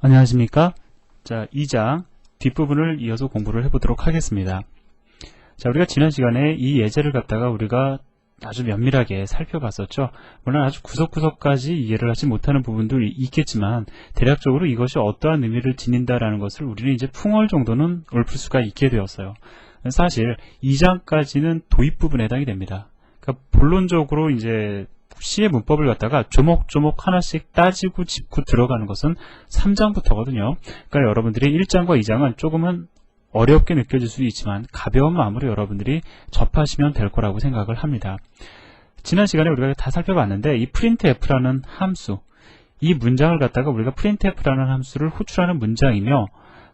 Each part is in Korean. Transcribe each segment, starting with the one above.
안녕하십니까? 자, 2장 뒷부분을 이어서 공부를 해보도록 하겠습니다. 자, 우리가 지난 시간에 이 예제를 갖다가 우리가 아주 면밀하게 살펴봤었죠. 물론 아주 구석구석까지 이해를 하지 못하는 부분도 있겠지만 대략적으로 이것이 어떠한 의미를 지닌다라는 것을 우리는 이제 풍월 정도는 읊을 수가 있게 되었어요. 사실 2장까지는 도입 부분에 해당이 됩니다. 그러니까 본론적으로 이제 시의 문법을 갖다가 조목조목 하나씩 따지고 짚고 들어가는 것은 3장부터거든요. 그러니까 여러분들이 1장과 2장은 조금은 어렵게 느껴질 수도 있지만 가벼운 마음으로 여러분들이 접하시면 될 거라고 생각을 합니다. 지난 시간에 우리가 다 살펴봤는데 이 printf라는 함수, 이 문장을 갖다가 우리가 printf라는 함수를 호출하는 문장이며,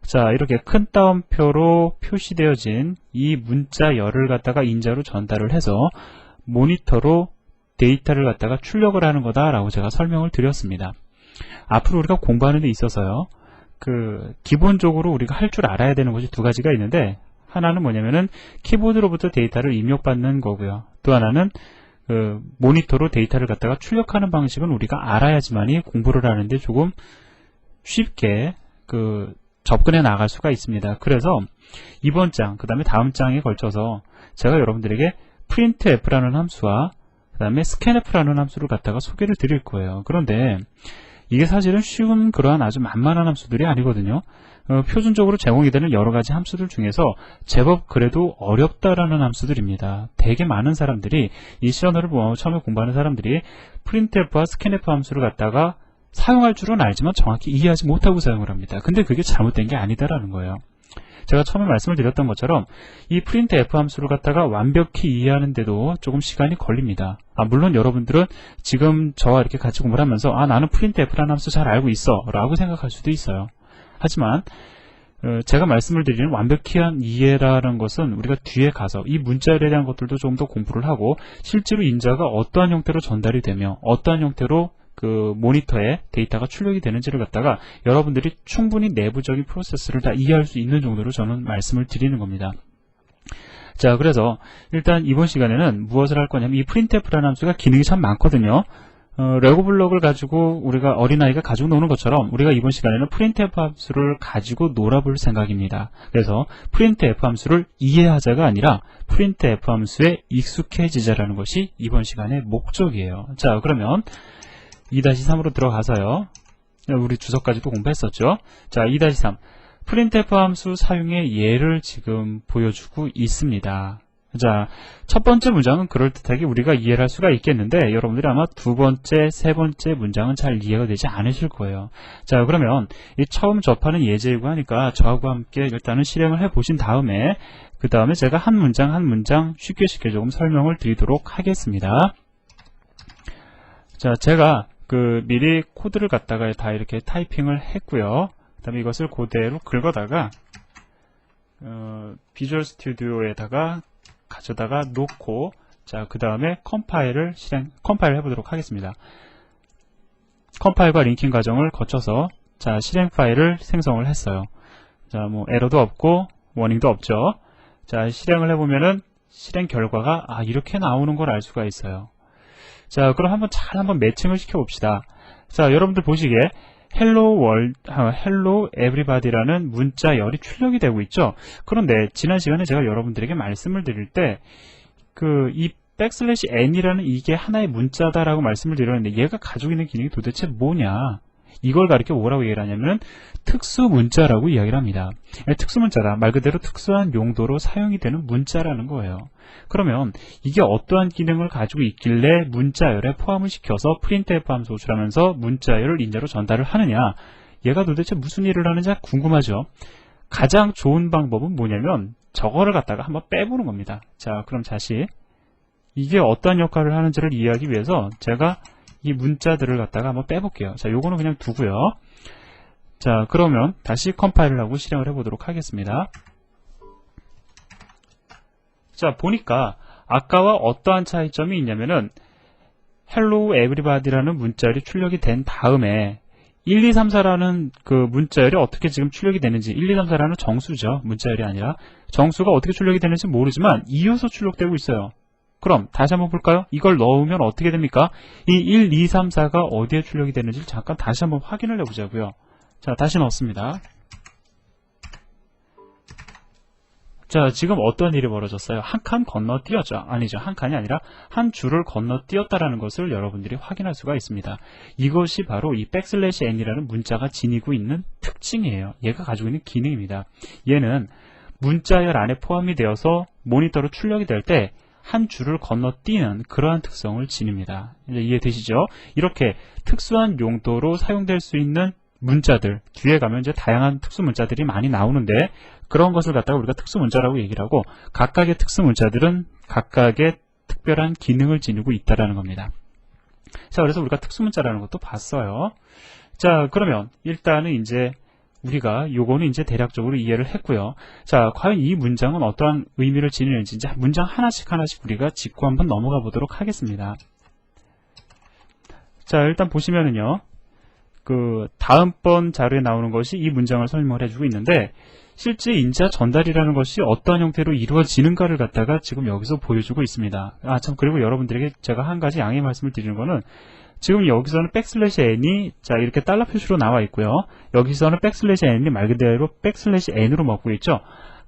자, 이렇게 큰 따옴표로 표시되어진 이 문자열을 갖다가 인자로 전달을 해서 모니터로 데이터를 갖다가 출력을 하는 거다라고 제가 설명을 드렸습니다. 앞으로 우리가 공부하는 데 있어서요, 기본적으로 우리가 할 줄 알아야 되는 것이 두 가지가 있는데, 하나는 뭐냐면은 키보드로부터 데이터를 입력받는 거고요. 또 하나는 모니터로 데이터를 갖다가 출력하는 방식은 우리가 알아야지만이 공부를 하는데 조금 쉽게 접근해 나갈 수가 있습니다. 그래서 이번 장, 그 다음에 다음 장에 걸쳐서 제가 여러분들에게 printf라는 함수와 그 다음에 scanf라는 함수를 갖다가 소개를 드릴 거예요. 그런데 이게 사실은 쉬운 그러한 아주 만만한 함수들이 아니거든요. 표준적으로 제공이 되는 여러 가지 함수들 중에서 제법 그래도 어렵다라는 함수들입니다. 되게 많은 사람들이 이 시언어를 처음에 공부하는 사람들이 printf와 scanf 함수를 갖다가 사용할 줄은 알지만 정확히 이해하지 못하고 사용을 합니다. 근데 그게 잘못된 게 아니다라는 거예요. 제가 처음에 말씀을 드렸던 것처럼 이 printf 함수를 갖다가 완벽히 이해하는데도 조금 시간이 걸립니다. 물론 여러분들은 지금 저와 이렇게 같이 공부를 하면서 나는 printf라는 함수 잘 알고 있어 라고 생각할 수도 있어요. 하지만 제가 말씀을 드리는 완벽한 이해라는 것은 우리가 뒤에 가서 이 문자열에 대한 것들도 좀 더 공부를 하고 실제로 인자가 어떠한 형태로 전달이 되며 어떠한 형태로 모니터에 데이터가 출력이 되는지를 갖다가 여러분들이 충분히 내부적인 프로세스를 다 이해할 수 있는 정도로 저는 말씀을 드리는 겁니다. 자, 그래서 일단 이번 시간에는 무엇을 할 거냐면 이 printf라는 함수가 기능이 참 많거든요. 레고 블록을 가지고 우리가 어린아이가 가지고 노는 것처럼 우리가 이번 시간에는 printf 함수를 가지고 놀아볼 생각입니다. 그래서 printf 함수를 이해하자가 아니라 printf 함수에 익숙해지자라는 것이 이번 시간의 목적이에요. 자, 그러면 2-3으로 들어가서요. 우리 주석까지도 공부했었죠. 자, 2-3. printf 함수 사용의 예를 지금 보여주고 있습니다. 자, 첫 번째 문장은 그럴듯하게 우리가 이해를 할 수가 있겠는데 여러분들이 아마 두 번째, 세 번째 문장은 잘 이해가 되지 않으실 거예요. 자, 그러면 이 처음 접하는 예제이고 하니까 저하고 함께 일단은 실행을 해보신 다음에 그 다음에 제가 한 문장 한 문장 쉽게 조금 설명을 드리도록 하겠습니다. 자, 제가 미리 코드를 갖다가 다 이렇게 타이핑을 했고요. 그 다음에 이것을 그대로 긁어다가 비주얼 스튜디오에다가 가져다가 놓고, 자, 그 다음에 컴파일을 해보도록 하겠습니다. 컴파일과 링킹 과정을 거쳐서 자, 실행 파일을 생성을 했어요. 자, 뭐 에러도 없고 워닝도 없죠. 자, 실행을 해보면은 실행 결과가 이렇게 나오는 걸 알 수가 있어요. 자, 그럼 한번 매칭을 시켜봅시다. 자, 여러분들 보시기에 hello everybody라는 문자열이 출력이 되고 있죠. 그런데 지난 시간에 제가 여러분들에게 말씀을 드릴 때 이 \n이라는 이게 하나의 문자다라고 말씀을 드렸는데 얘가 가지고 있는 기능이 도대체 뭐냐? 이걸 가리켜 뭐라고 얘기를 하냐면 특수 문자라고 이야기를 합니다. 특수 문자다. 말 그대로 특수한 용도로 사용이 되는 문자라는 거예요. 그러면 이게 어떠한 기능을 가지고 있길래 문자열에 포함을 시켜서 printf 함수 호출하면서 문자열을 인자로 전달을 하느냐? 얘가 도대체 무슨 일을 하는지 궁금하죠? 가장 좋은 방법은 뭐냐면 저거를 갖다가 한번 빼보는 겁니다. 자, 그럼 다시 이게 어떠한 역할을 하는지를 이해하기 위해서 제가 이 문자들을 갖다가 한번 빼볼게요. 자, 요거는 그냥 두고요. 자, 그러면 다시 컴파일을 하고 실행을 해보도록 하겠습니다. 자, 보니까 아까와 어떠한 차이점이 있냐면은 hello everybody라는 문자열이 출력이 된 다음에 1, 2, 3, 4라는 문자열이 어떻게 지금 출력이 되는지, 1, 2, 3, 4라는 정수죠. 문자열이 아니라 정수가 어떻게 출력이 되는지 모르지만 이어서 출력되고 있어요. 그럼 다시 한번 볼까요? 이걸 넣으면 어떻게 됩니까? 이 1, 2, 3, 4가 어디에 출력이 되는지 잠깐 다시 한번 확인을 해보자고요. 자, 다시 넣습니다. 자, 지금 어떤 일이 벌어졌어요? 한 칸 건너뛰었죠. 아니죠. 한 칸이 아니라 한 줄을 건너뛰었다라는 것을 여러분들이 확인할 수가 있습니다. 이것이 바로 이 백슬래시 n이라는 문자가 지니고 있는 특징이에요. 얘가 가지고 있는 기능입니다. 얘는 문자열 안에 포함이 되어서 모니터로 출력이 될 때 한 줄을 건너뛰는 그러한 특성을 지닙니다. 이제 이해되시죠? 이렇게 특수한 용도로 사용될 수 있는 문자들, 뒤에 가면 이제 다양한 특수 문자들이 많이 나오는데 그런 것을 갖다가 우리가 특수 문자라고 얘기를 하고 각각의 특수 문자들은 각각의 특별한 기능을 지니고 있다라는 겁니다. 자, 그래서 우리가 특수 문자라는 것도 봤어요. 자, 그러면 일단은 이제 우리가 요거는 이제 대략적으로 이해를 했고요. 자, 과연 이 문장은 어떠한 의미를 지니는지 이제 문장 하나씩 우리가 짚고 한번 넘어가 보도록 하겠습니다. 자, 일단 보시면은요. 그 다음번 자료에 나오는 것이 이 문장을 설명을 해주고 있는데 실제 인자 전달이라는 것이 어떠한 형태로 이루어지는가를 갖다가 지금 여기서 보여주고 있습니다. 아, 참, 그리고 여러분들에게 제가 한 가지 양해 말씀을 드리는 거는 지금 여기서는 백슬래시 n이 자 이렇게 달러 표시로 나와 있고요. 여기서는 백슬래시 n이 말 그대로 백슬래시 n으로 먹고 있죠.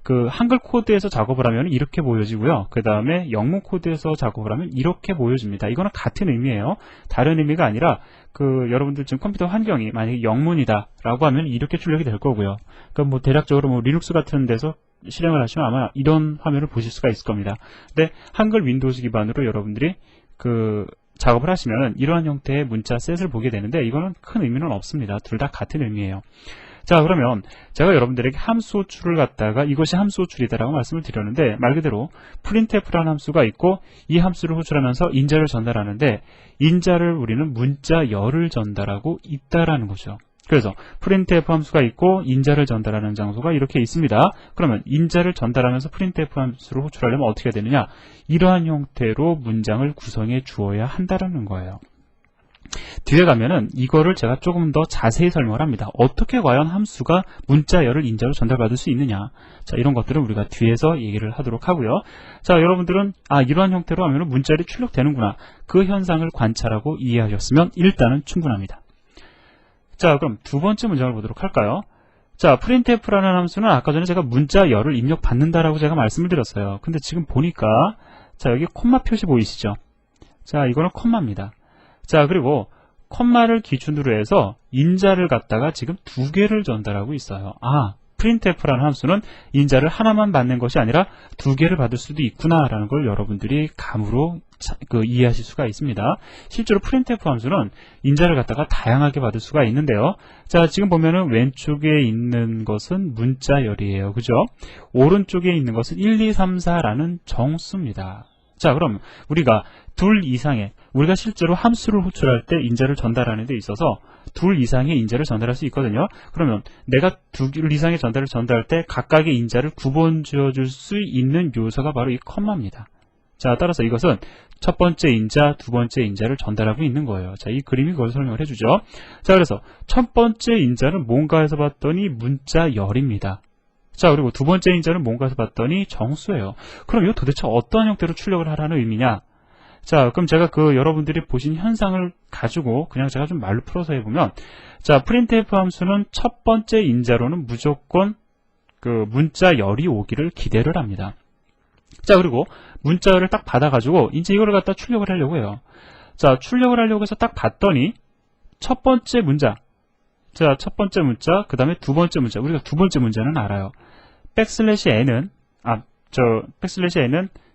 그 한글 코드에서 작업을 하면 이렇게 보여지고요. 그 다음에 영문 코드에서 작업을 하면 이렇게 보여집니다. 이거는 같은 의미예요. 다른 의미가 아니라 그 여러분들 지금 컴퓨터 환경이 만약에 영문이다 라고 하면 이렇게 출력이 될 거고요. 그럼 뭐 대략적으로 뭐 리눅스 같은 데서 실행을 하시면 아마 이런 화면을 보실 수가 있을 겁니다. 근데 한글 윈도우즈 기반으로 여러분들이 그 작업을 하시면 이러한 형태의 문자 셋을 보게 되는데 이거는 큰 의미는 없습니다. 둘 다 같은 의미예요. 자, 그러면 제가 여러분들에게 함수 호출을 갖다가 이것이 함수 호출이다라고 말씀을 드렸는데 말 그대로 printf라는 함수가 있고 이 함수를 호출하면서 인자를 전달하는데 인자를 우리는 문자열을 전달하고 있다라는 거죠. 그래서 printf 함수가 있고 인자를 전달하는 장소가 이렇게 있습니다. 그러면 인자를 전달하면서 printf 함수를 호출하려면 어떻게 해야 되느냐? 이러한 형태로 문장을 구성해 주어야 한다라는 거예요. 뒤에 가면은 이거를 제가 조금 더 자세히 설명을 합니다. 어떻게 과연 함수가 문자열을 인자로 전달받을 수 있느냐. 자, 이런 것들은 우리가 뒤에서 얘기를 하도록 하고요. 자, 여러분들은 이러한 형태로 하면 문자열이 출력되는구나. 그 현상을 관찰하고 이해하셨으면 일단은 충분합니다. 자, 그럼 두 번째 문장을 보도록 할까요? 자, printf라는 함수는 아까 전에 제가 문자열을 입력받는다라고 제가 말씀을 드렸어요. 근데 지금 보니까 자, 여기 콤마 표시 보이시죠? 자, 이거는 콤마입니다. 자, 그리고 콤마를 기준으로 해서 인자를 갖다가 지금 두 개를 전달하고 있어요. 아, printf라는 함수는 인자를 하나만 받는 것이 아니라 두 개를 받을 수도 있구나라는 걸 여러분들이 감으로 이해하실 수가 있습니다. 실제로 printf 함수는 인자를 갖다가 다양하게 받을 수가 있는데요. 자, 지금 보면은 왼쪽에 있는 것은 문자열이에요. 그죠? 오른쪽에 있는 것은 1, 2, 3, 4라는 정수입니다. 자, 그럼 우리가 둘 이상의 우리가 실제로 함수를 호출할 때 인자를 전달하는 데 있어서 둘 이상의 인자를 전달할 수 있거든요. 그러면 내가 둘 이상의 전달을 전달할 때 각각의 인자를 구분 지어줄 수 있는 요소가 바로 이 컴마입니다. 자, 따라서 이것은 첫 번째 인자, 두 번째 인자를 전달하고 있는 거예요. 자, 이 그림이 그걸 설명을 해주죠. 자, 그래서 첫 번째 인자는 뭔가 해서 봤더니 문자열입니다. 자, 그리고 두 번째 인자는 뭔가 해서 봤더니 정수예요. 그럼 이거 도대체 어떤 형태로 출력을 하라는 의미냐? 자, 그럼 제가 여러분들이 보신 현상을 가지고 그냥 제가 좀 말로 풀어서 해보면, 자, printf 함수는 첫 번째 인자로는 무조건 문자열이 오기를 기대를 합니다. 자, 그리고 문자열을 딱 받아가지고 이제 이거를 갖다 출력을 하려고 해요. 자, 출력을 하려고 해서 딱 봤더니 첫 번째 문자, 자, 첫 번째 문자, 그 다음에 두 번째 문자. 우리가 두 번째 문자는 알아요. 백슬래시 n은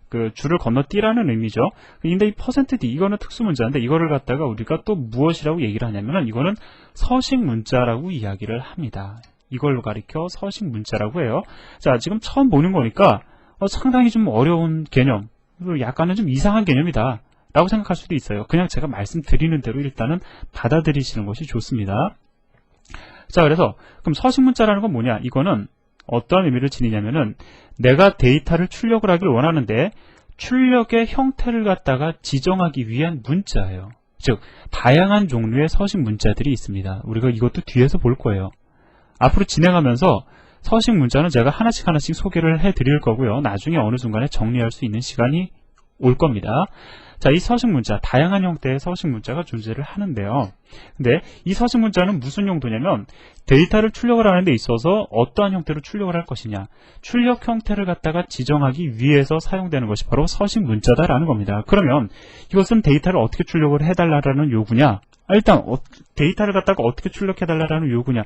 그 줄을 건너뛰라는 의미죠. 근데 이 %d 이거는 특수 문자인데 이거를 갖다가 우리가 또 무엇이라고 얘기를 하냐면은 이거는 서식 문자라고 이야기를 합니다. 이걸로 가리켜 서식 문자라고 해요. 자, 지금 처음 보는 거니까 상당히 좀 어려운 개념, 약간은 좀 이상한 개념이다 라고 생각할 수도 있어요. 그냥 제가 말씀드리는 대로 일단은 받아들이시는 것이 좋습니다. 자, 그래서 그럼 서식 문자라는 건 뭐냐? 이거는 어떠한 의미를 지니냐면은 내가 데이터를 출력을 하길 원하는데 출력의 형태를 갖다가 지정하기 위한 문자예요. 즉, 다양한 종류의 서식 문자들이 있습니다. 우리가 이것도 뒤에서 볼 거예요. 앞으로 진행하면서 서식 문자는 제가 하나씩 소개를 해드릴 거고요. 나중에 어느 순간에 정리할 수 있는 시간이 올 겁니다. 자, 이 서식 문자, 다양한 형태의 서식 문자가 존재를 하는데요. 근데 이 서식 문자는 무슨 용도냐면 데이터를 출력을 하는 데 있어서 어떠한 형태로 출력을 할 것이냐, 출력 형태를 갖다가 지정하기 위해서 사용되는 것이 바로 서식 문자다라는 겁니다. 그러면 이것은 데이터를 어떻게 출력을 해달라는 요구냐, 일단 데이터를 갖다가 어떻게 출력해달라는 요구냐,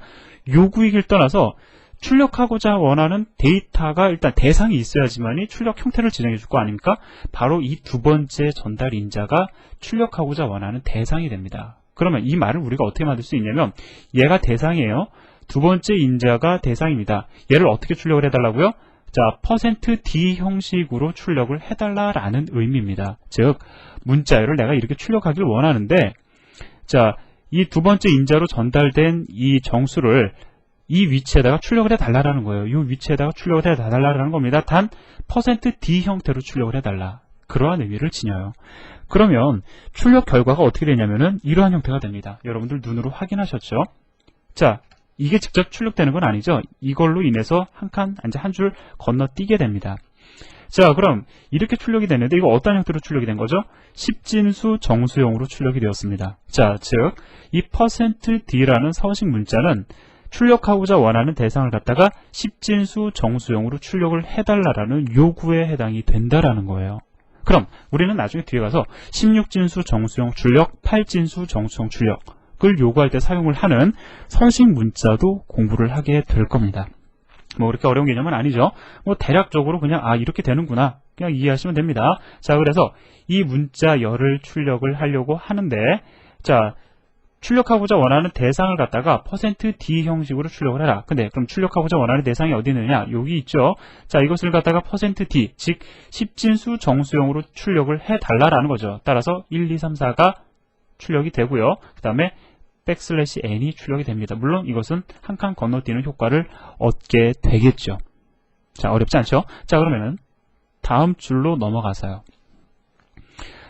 요구이길 떠나서 출력하고자 원하는 데이터가 일단 대상이 있어야지만이 출력 형태를 지정해 줄 거 아닙니까? 바로 이 두 번째 전달 인자가 출력하고자 원하는 대상이 됩니다. 그러면 이 말을 우리가 어떻게 만들 수 있냐면, 얘가 대상이에요. 두 번째 인자가 대상입니다. 얘를 어떻게 출력을 해달라고요? 자, %d 형식으로 출력을 해달라라는 의미입니다. 즉, 문자열을 내가 이렇게 출력하길 원하는데, 자, 이 두 번째 인자로 전달된 이 정수를 이 위치에다가 출력을 해달라는 거예요. 이 위치에다가 출력을 해달라는 겁니다. 단 %d 형태로 출력을 해달라. 그러한 의미를 지녀요. 그러면 출력 결과가 어떻게 되냐면은 이러한 형태가 됩니다. 여러분들 눈으로 확인하셨죠? 자, 이게 직접 출력되는 건 아니죠. 이걸로 인해서 한 줄 건너뛰게 됩니다. 자, 그럼 이렇게 출력이 됐는데 이거 어떤 형태로 출력이 된 거죠? 10진수 정수형으로 출력이 되었습니다. 자, 즉 이 %d라는 서식 문자는 출력하고자 원하는 대상을 갖다가 10진수 정수형으로 출력을 해달라라는 요구에 해당이 된다라는 거예요. 그럼 우리는 나중에 뒤에 가서 16진수 정수형 출력, 8진수 정수형 출력을 요구할 때 사용을 하는 서식 문자도 공부를 하게 될 겁니다. 뭐 그렇게 어려운 개념은 아니죠. 뭐 대략적으로 그냥 이렇게 되는구나 그냥 이해하시면 됩니다. 자, 그래서 이 문자열을 출력을 하려고 하는데, 자, 출력하고자 원하는 대상을 갖다가 %d 형식으로 출력을 해라. 근데 그럼 출력하고자 원하는 대상이 어디 있느냐? 여기 있죠. 자, 이것을 갖다가 %d, 즉 10진수 정수형으로 출력을 해달라라는 거죠. 따라서 1, 2, 3, 4가 출력이 되고요. 그 다음에 \n이 출력이 됩니다. 물론 이것은 한 칸 건너뛰는 효과를 얻게 되겠죠. 자, 어렵지 않죠? 자, 그러면은 다음 줄로 넘어가서요.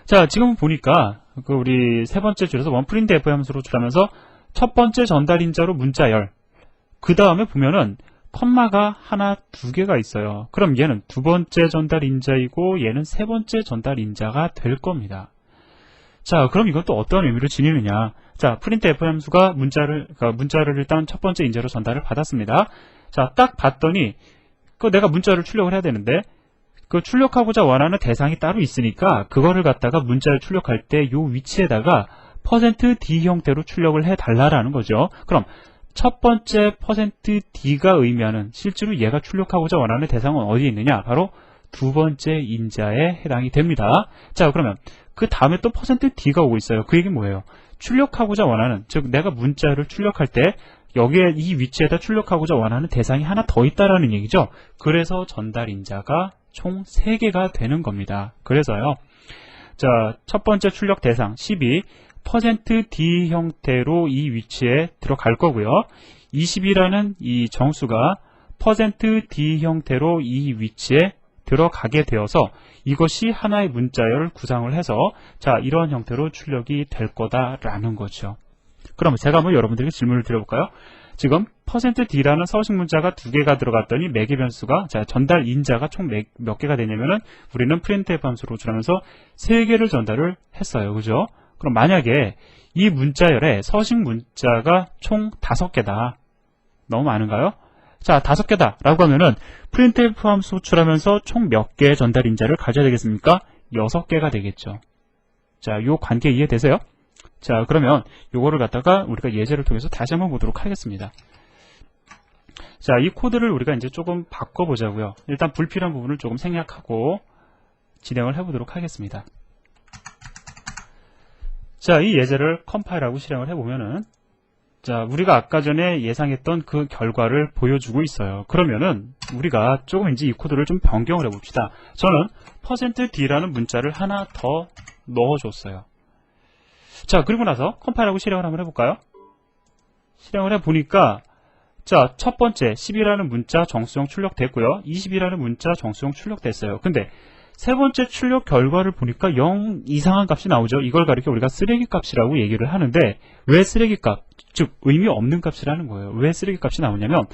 자, 지금 보니까 우리 세 번째 줄에서 onPrintf 함수로 출하면서 첫 번째 전달 인자로 문자열, 그 다음에 보면은 컴마가 하나, 두 개가 있어요. 그럼 얘는 두 번째 전달 인자이고 얘는 세 번째 전달 인자가 될 겁니다. 자, 그럼 이건 또 어떤 의미를 지니느냐? 자, printf 함수가 문자를 일단 첫 번째 인자로 전달을 받았습니다. 자, 딱 봤더니 내가 문자를 출력을 해야 되는데 그 출력하고자 원하는 대상이 따로 있으니까 그거를 갖다가 문자를 출력할 때 요 위치에다가 %d 형태로 출력을 해달라라는 거죠. 그럼 첫 번째 %d가 의미하는 실제로 얘가 출력하고자 원하는 대상은 어디에 있느냐? 바로 두 번째 인자에 해당이 됩니다. 자, 그러면 그 다음에 또 %d가 오고 있어요. 그 얘기는 뭐예요? 출력하고자 원하는, 즉 내가 문자를 출력할 때 여기에 이 위치에다 출력하고자 원하는 대상이 하나 더 있다라는 얘기죠. 그래서 전달 인자가 총 3개가 되는 겁니다. 그래서요, 자, 첫 번째 출력 대상 12, %d 형태로 이 위치에 들어갈 거고요. 20이라는 이 정수가 %d 형태로 이 위치에 들어가게 되어서 이것이 하나의 문자열을 구성을 해서 자, 이런 형태로 출력이 될 거다라는 거죠. 그럼 제가 한번 여러분들에게 질문을 드려볼까요? 지금 %d라는 서식 문자가 2개가 들어갔더니 매개 변수가, 자, 전달 인자가 총 몇 개가 되냐면은 우리는 printf 함수로 출하면서 3개를 전달을 했어요. 그죠? 그럼 만약에 이 문자열에 서식 문자가 총 5개다. 너무 많은가요? 자, 5개다 라고 하면은 printf 함수 호출하면서 총 몇 개의 전달 인자를 가져야 되겠습니까? 6개가 되겠죠. 자, 요 관계 이해되세요? 자, 그러면 요거를 갖다가 우리가 예제를 통해서 다시 한번 보도록 하겠습니다. 자, 이 코드를 우리가 이제 조금 바꿔보자고요. 일단 불필요한 부분을 조금 생략하고 진행을 해보도록 하겠습니다. 자, 이 예제를 컴파일하고 실행을 해보면은, 자, 우리가 아까 전에 예상했던 그 결과를 보여주고 있어요. 그러면은 우리가 조금 이제 이 코드를 좀 변경을 해봅시다. 저는 %d라는 문자를 하나 더 넣어줬어요. 자, 그리고 나서 컴파일하고 실행을 한번 해볼까요? 실행을 해보니까, 자, 첫 번째 10이라는 문자 정수형 출력됐고요. 20이라는 문자 정수형 출력됐어요. 근데 세 번째 출력 결과를 보니까 0 이상한 값이 나오죠. 이걸 가리켜 우리가 쓰레기 값이라고 얘기를 하는데, 왜 쓰레기 값, 즉 의미 없는 값이라는 거예요. 왜 쓰레기 값이 나오냐면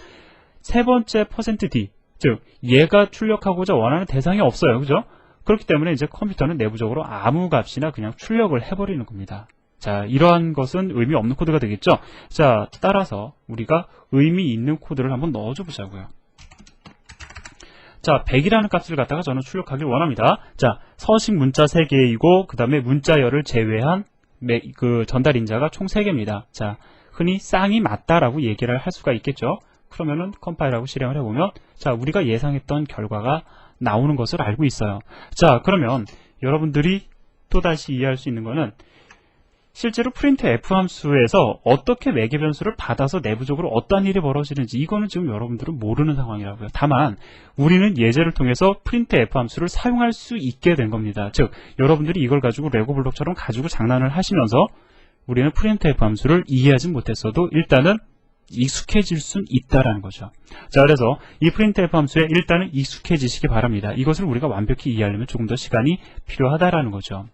세 번째 %d, 즉 얘가 출력하고자 원하는 대상이 없어요. 그죠? 그렇기 때문에 이제 컴퓨터는 내부적으로 아무 값이나 그냥 출력을 해버리는 겁니다. 자, 이러한 것은 의미 없는 코드가 되겠죠. 자, 따라서 우리가 의미 있는 코드를 한번 넣어줘 보자고요. 자, 100이라는 값을 갖다가 저는 출력하길 원합니다. 자, 서식 문자 3개이고 그 다음에 문자열을 제외한 그 전달 인자가 총 3개입니다. 자, 흔히 쌍이 맞다라고 얘기를 할 수가 있겠죠. 그러면은 컴파일하고 실행을 해보면 자, 우리가 예상했던 결과가 나오는 것을 알고 있어요. 자, 그러면 여러분들이 또다시 이해할 수 있는 거는 실제로 printf 함수에서 어떻게 매개 변수를 받아서 내부적으로 어떠한 일이 벌어지는지 이거는 지금 여러분들은 모르는 상황이라고요. 다만 우리는 예제를 통해서 printf 함수를 사용할 수 있게 된 겁니다. 즉 여러분들이 이걸 가지고 레고 블록처럼 가지고 장난을 하시면서 우리는 printf 함수를 이해하지 못했어도 일단은 익숙해질 수는 있다라는 거죠. 자, 그래서 이 printf 함수에 일단은 익숙해지시기 바랍니다. 이것을 우리가 완벽히 이해하려면 조금 더 시간이 필요하다라는 거죠.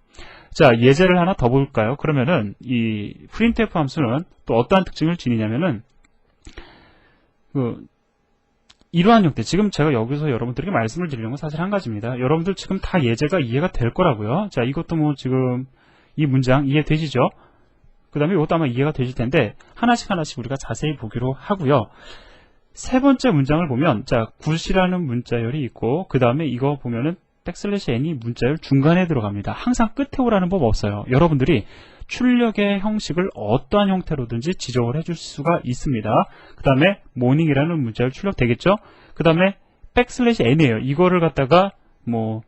자, 예제를 하나 더 볼까요? 그러면은 이 printf 함수는 또 어떠한 특징을 지니냐면은 이러한 형태, 지금 제가 여기서 여러분들에게 말씀을 드리는 건 사실 한 가지입니다. 여러분들 지금 다 예제가 이해가 될 거라고요. 자, 이것도 뭐 지금 이 문장 이해되시죠? 그 다음에 이것도 아마 이해가 되실 텐데 하나씩 우리가 자세히 보기로 하고요. 세 번째 문장을 보면 자, 굿이라는 문자열이 있고 그 다음에 이거 보면은 \n이 문자열 중간에 들어갑니다. 항상 끝에 오라는 법 없어요. 여러분들이 출력의 형식을 어떠한 형태로든지 지정을 해줄 수가 있습니다. 그 다음에 morning이라는 문자열 출력되겠죠? 그 다음에 \n이에요. 이거를 갖다가 뭐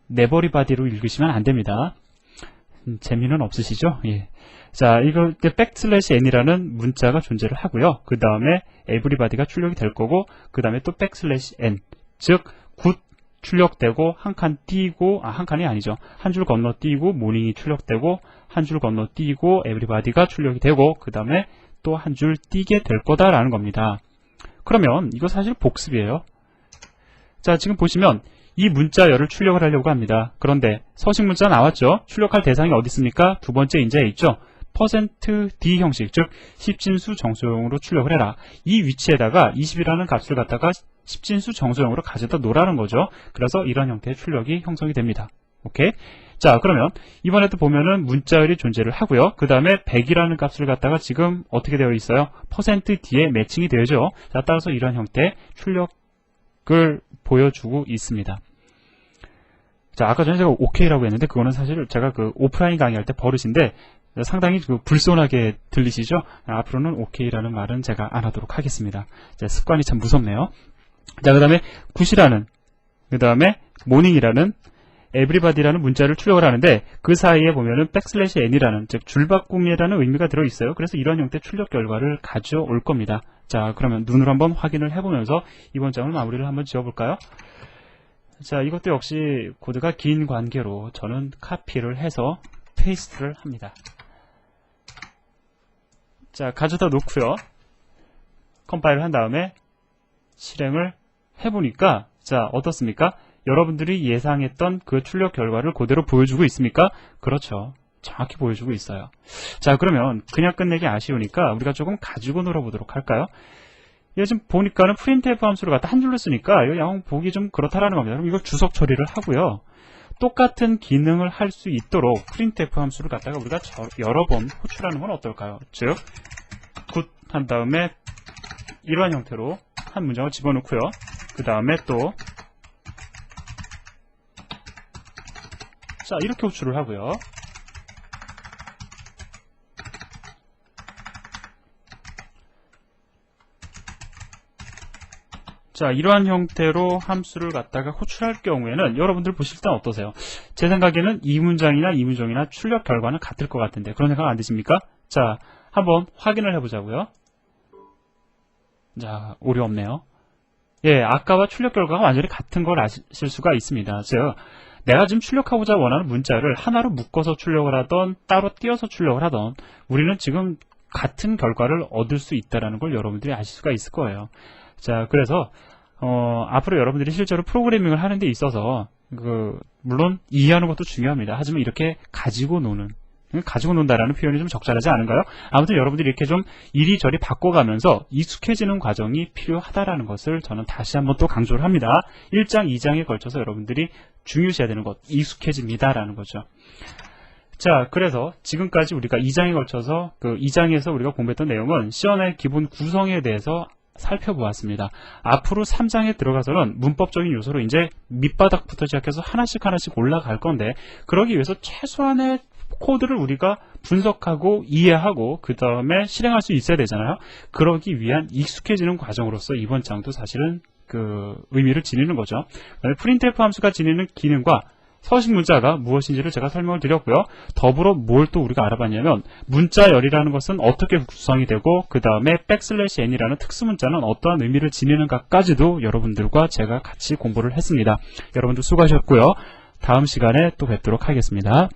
neverybody로 읽으시면 안 됩니다. 재미는 없으시죠? 예. 자, 이걸 \n이라는 문자가 존재를 하고요. 그 다음에 everybody가 출력이 될 거고 그 다음에 또 \n, 즉 굿 출력되고 한 칸 띄고 한 칸이 아니죠. 한 줄 건너뛰고 morning이 출력되고 한 줄 건너뛰고 everybody가 출력이 되고 그 다음에 또 한 줄 띄게 될 거다라는 겁니다. 그러면 이거 사실 복습이에요. 자, 지금 보시면 이 문자열을 출력을 하려고 합니다. 그런데 서식 문자 나왔죠? 출력할 대상이 어디 있습니까? 두 번째 인자에 있죠? %d 형식, 즉 10진수 정수형으로 출력을 해라. 이 위치에다가 20이라는 값을 갖다가 10진수 정수형으로 가져다 놓으라는 거죠. 그래서 이런 형태의 출력이 형성이 됩니다. 오케이? 자, 그러면 이번에도 보면은 문자열이 존재를 하고요. 그 다음에 100이라는 값을 갖다가 지금 어떻게 되어 있어요? %d에 매칭이 되어죠. 자, 따라서 이런 형태의 출력을 보여주고 있습니다. 자, 아까 전에 제가 OK라고 했는데 그거는 사실 제가 그 오프라인 강의할 때 버릇인데 상당히 불손하게 들리시죠? 앞으로는 OK라는 말은 제가 안 하도록 하겠습니다. 자, 습관이 참 무섭네요. 자, 그 다음에 굿이라는, 그 다음에 morning이라는, everybody라는 문자를 출력을 하는데 그 사이에 보면은 \n이라는, 즉 줄바꿈이라는 의미가 들어있어요. 그래서 이런 형태의 출력 결과를 가져올 겁니다. 자, 그러면 눈으로 한번 확인을 해보면서 이번 장을 마무리를 한번 지어볼까요? 자, 이것도 역시 코드가 긴 관계로 저는 카피를 해서 페이스트를 합니다. 자, 가져다 놓고요. 컴파일을 한 다음에 실행을 해보니까 자, 어떻습니까? 여러분들이 예상했던 그 출력 결과를 그대로 보여주고 있습니까? 그렇죠. 정확히 보여주고 있어요. 자, 그러면 그냥 끝내기 아쉬우니까 우리가 조금 가지고 놀아보도록 할까요? 지금 보니까는 printf 함수를 갖다 한 줄로 쓰니까 이거 양 보기 좀 그렇다라는 겁니다. 그럼 이걸 주석 처리를 하고요. 똑같은 기능을 할 수 있도록 printf 함수를 갖다가 우리가 여러 번 호출하는 건 어떨까요? 즉, 굿 한 다음에 이러한 형태로 한 문장을 집어넣고요. 그 다음에 또 자, 이렇게 호출을 하고요. 자, 이러한 형태로 함수를 갖다가 호출할 경우에는 여러분들 보실 땐 어떠세요? 제 생각에는 이 문장이나 이 문장이나 출력 결과는 같을 것 같은데 그런 생각 안 드십니까? 자, 한번 확인을 해보자고요. 자, 오류 없네요. 예, 아까와 출력 결과가 완전히 같은 걸 아실 수가 있습니다. 즉, 내가 지금 출력하고자 원하는 문자를 하나로 묶어서 출력을 하던 따로 띄어서 출력을 하던 우리는 지금 같은 결과를 얻을 수 있다는 걸 여러분들이 아실 수가 있을 거예요. 자, 그래서 앞으로 여러분들이 실제로 프로그래밍을 하는 데 있어서 물론 이해하는 것도 중요합니다. 하지만 이렇게 가지고 논다라는 표현이 좀 적절하지 않은가요? 아무튼 여러분들이 이렇게 좀 이리저리 바꿔가면서 익숙해지는 과정이 필요하다라는 것을 저는 다시 한번 또 강조를 합니다. 1장, 2장에 걸쳐서 여러분들이 중요시해야 되는 것, 익숙해집니다라는 거죠. 자, 그래서 지금까지 우리가 2장에 걸쳐서 그 2장에서 우리가 공부했던 내용은 시연의 기본 구성에 대해서 살펴보았습니다. 앞으로 3장에 들어가서는 문법적인 요소로 이제 밑바닥부터 시작해서 하나씩 올라갈 건데, 그러기 위해서 최소한의 코드를 우리가 분석하고 이해하고 그 다음에 실행할 수 있어야 되잖아요. 그러기 위한 익숙해지는 과정으로서 이번 장도 사실은 그 의미를 지니는 거죠. 그다음에 printf 함수가 지니는 기능과 서식 문자가 무엇인지를 제가 설명을 드렸고요. 더불어 뭘 또 우리가 알아봤냐면, 문자열이라는 것은 어떻게 구성이 되고 그 다음에 \n이라는 특수 문자는 어떠한 의미를 지니는가까지도 여러분들과 제가 같이 공부를 했습니다. 여러분들 수고하셨고요. 다음 시간에 또 뵙도록 하겠습니다.